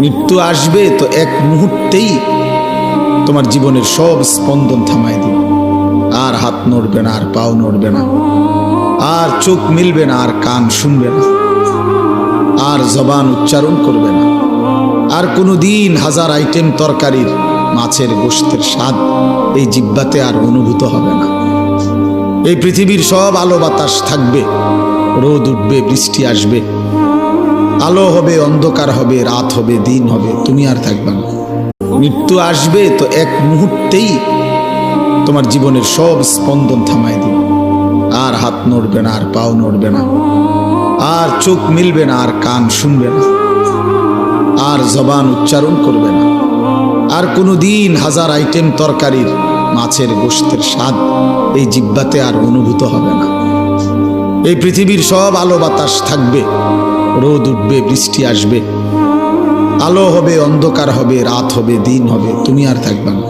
মৃত্যু আসবে তো এক মুহূর্তেই তোমার জীবনের সব স্পন্দন থামায় দিবে। আর হাত নড়বে না, আর পাও নড়বে না, আর চোখ মিলবে না, আর কান শুনবে না, আর জবান উচ্চারণ করবে না, আর কোনো দিন হাজার আইটেম তরকারির মাছের গোশতের স্বাদ এই জিহ্বাতে আর অনুভূত হবে না। এই পৃথিবীর সব আলো বাতাস থাকবে, রোদ উঠবে, বৃষ্টি আসবে, আলো হবে, অন্ধকার হবে, রাত হবে, দিন হবে, তুমি আর থাকবে না। মৃত্যু আসবে তো এক মুহূর্তেই তোমার জীবনের সব স্পন্দন থামায় দিবে। আর হাত নড়বে না, আর পাও নড়বে না, আর চোখ মিলবে না, আর কান শুনবে না, আর জবান উচ্চারণ করবে না, আর কোনো দিন হাজার আইটেম তরকারির মাছের গোশতের স্বাদ এই জিহ্বাতে আর অনুভূত হবে না। এই পৃথিবীর সব আলো বাতাস থাকবে, রোদ উঠবে, বৃষ্টি আসবে, আলো হবে, অন্ধকার হবে, রাত হবে, দিন হবে, তুমি আর থাকবে না।